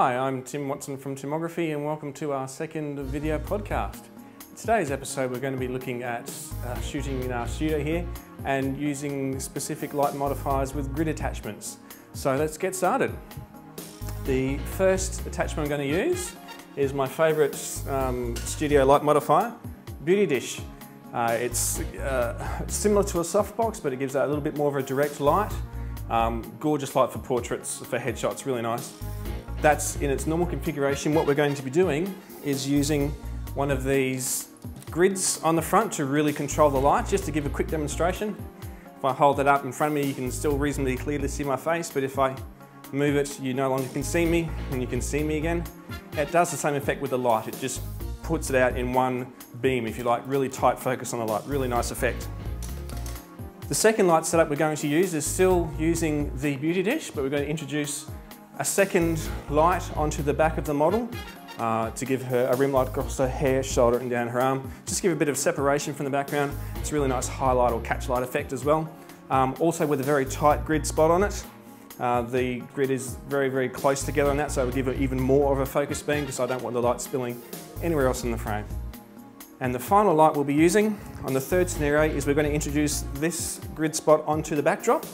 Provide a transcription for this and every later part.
Hi, I'm Tim Watson from Timography and welcome to our second video podcast. In today's episode we're going to be looking at shooting in our studio here and using specific light modifiers with grid attachments. So let's get started. The first attachment I'm going to use is my favourite studio light modifier, Beauty Dish. It's similar to a softbox, but it gives that a little bit more of a direct light. Gorgeous light for portraits, for headshots, really nice. That's in its normal configuration. What we're going to be doing is using one of these grids on the front to really control the light. Just to give a quick demonstration, if I hold it up in front of me, you can still reasonably clearly see my face, but if I move it, you no longer can see me, and you can see me again. It does the same effect with the light. It just puts it out in one beam, if you like, really tight focus on the light, really nice effect. The second light setup we're going to use is still using the Beauty Dish, but we're going to introduce a second light onto the back of the model to give her a rim light across her hair, shoulder and down her arm. Just give a bit of separation from the background. It's a really nice highlight or catch light effect as well. Also with a very tight grid spot on it. The grid is very, very close together on that, so it will give it even more of a focus beam because I don't want the light spilling anywhere else in the frame. And the final light we'll be using on the third scenario is we're going to introduce this grid spot onto the backdrop.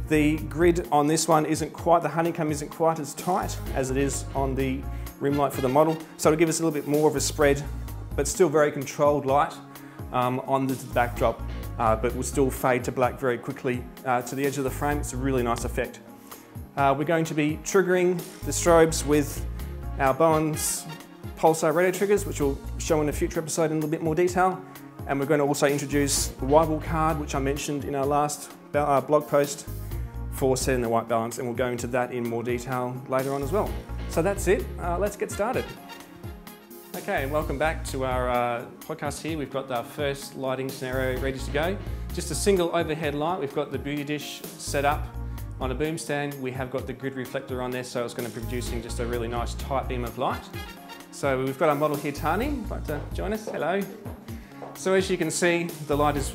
The grid on this one isn't quite, the honeycomb isn't quite as tight as it is on the rim light for the model. So it'll give us a little bit more of a spread, but still very controlled light on the backdrop, but will still fade to black very quickly to the edge of the frame. It's a really nice effect. We're going to be triggering the strobes with our Bowen's pulsar radio triggers, which we'll show in a future episode in a little bit more detail. And we're going to also introduce the white ball card, which I mentioned in our last blog post, for setting the white balance, and we'll go into that in more detail later on as well. So that's it, let's get started. Okay, welcome back to our podcast here. We've got our first lighting scenario ready to go. Just a single overhead light. We've got the Beauty Dish set up on a boom stand. We have got the grid reflector on there, so it's going to be producing just a really nice tight beam of light. So we've got our model here, Tani. Would you like to join us? Hello. So as you can see, the light is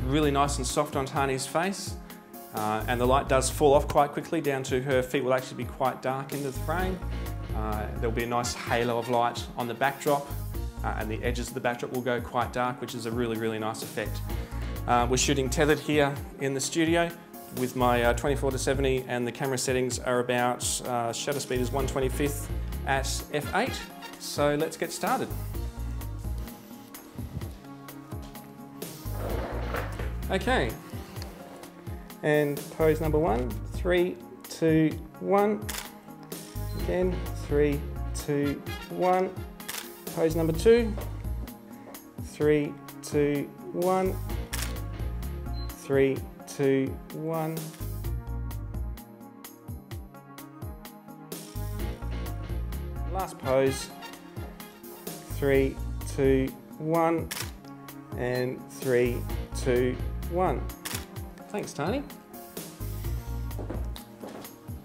really nice and soft on Tani's face. And the light does fall off quite quickly down to her feet will actually be quite dark into the frame. There'll be a nice halo of light on the backdrop and the edges of the backdrop will go quite dark, which is a really, really nice effect. We're shooting tethered here in the studio with my 24-70, and the camera settings are about shutter speed is 1/25 at f8. So let's get started. Okay. And pose number 1, 3, 2, 1. Again, 3, 2, 1. Pose number 2, 3, 2, 1. 3, 2, 1. Last pose, 3, 2, 1. And 3, 2, 1. Thanks, Tani.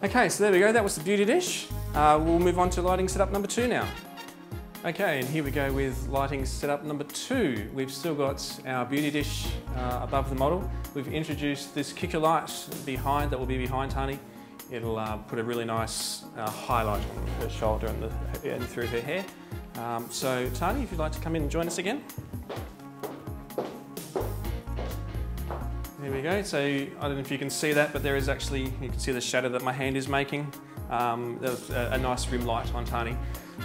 Okay, so there we go, that was the Beauty Dish. We'll move on to lighting setup number 2 now. Okay, and here we go with lighting setup number 2. We've still got our Beauty Dish above the model. We've introduced this kicker light behind, that will be behind Tani. It'll put a really nice highlight on her shoulder and through her hair. So Tani, if you'd like to come in and join us again. There we go, so I don't know if you can see that, but there is actually, you can see the shadow that my hand is making. There's a nice rim light on Tani.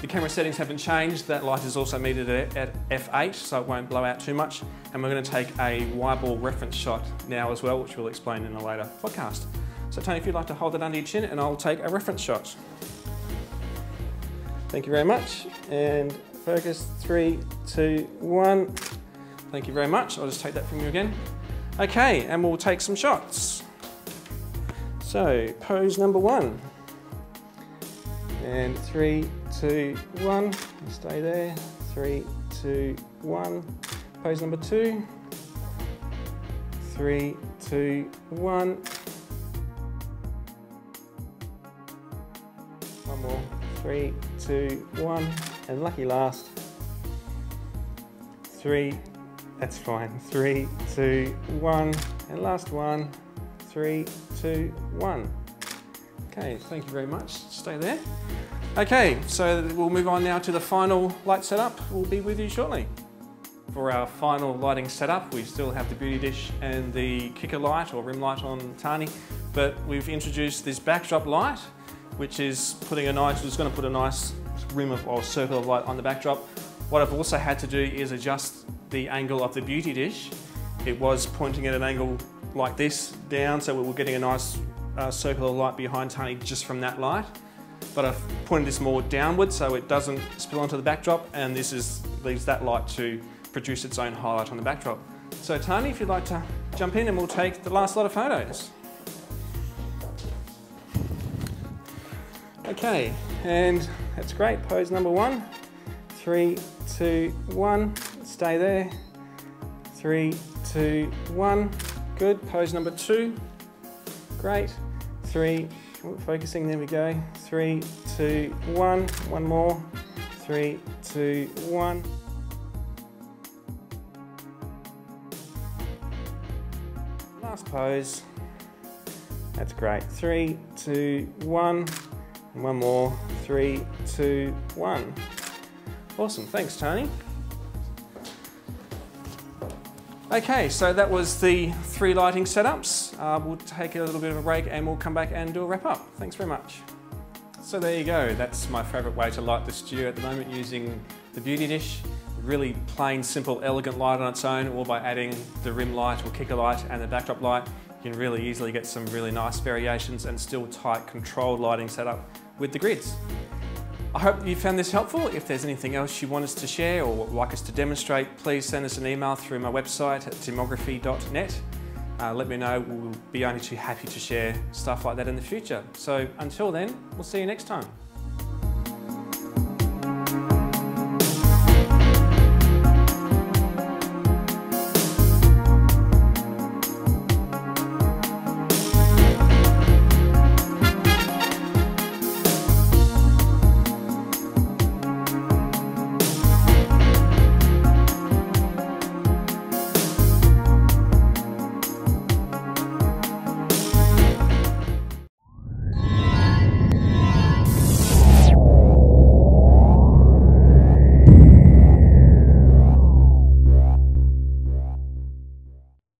The camera settings haven't changed. That light is also metered at f8, so it won't blow out too much. And we're going to take a wide ball reference shot now as well, which we'll explain in a later podcast. So Tani, if you'd like to hold it under your chin and I'll take a reference shot. Thank you very much. And focus, 3, 2, 1. Thank you very much. I'll just take that from you again. Okay, and we'll take some shots. So, pose number 1. And 3, 2, 1. Stay there. 3, 2, 1. Pose number 2. 3, 2, 1. One more. 3, 2, 1. And lucky last. 3. That's fine. 3, 2, 1. And last one. 3, 2, 1. Okay, thank you very much. Stay there. Okay, so we'll move on now to the final light setup. We'll be with you shortly. For our final lighting setup, we still have the beauty dish and the kicker light or rim light on Tani, but we've introduced this backdrop light, which is going to put a nice rim or circle of light on the backdrop. What I've also had to do is adjust the angle of the beauty dish. It was pointing at an angle like this down, so we were getting a nice circle of light behind Tani just from that light. But I've pointed this more downward so it doesn't spill onto the backdrop, and this leaves that light to produce its own highlight on the backdrop. So Tani, if you'd like to jump in and we'll take the last lot of photos. Okay, and that's great. Pose number 1. 3, 2, 1. Stay there. 3, 2, 1. Good. Pose number 2. Great. 3. Focusing. There we go. 3, 2, 1. One more. 3, 2, 1. Last pose. That's great. 3, 2, 1. And one more. 3, 2, 1. Awesome. Thanks, Tani. Okay, so that was the 3 lighting setups. We'll take a little bit of a break and we'll come back and do a wrap up. Thanks very much. So there you go. That's my favourite way to light the studio at the moment, using the beauty dish. Really plain, simple, elegant light on its own, or by adding the rim light or kicker light and the backdrop light. You can really easily get some really nice variations and still tight, controlled lighting setup with the grids. I hope you found this helpful. If there's anything else you want us to share or would like us to demonstrate, please send us an email through my website at timography.net. Let me know. We'll be only too happy to share stuff like that in the future. So until then, we'll see you next time.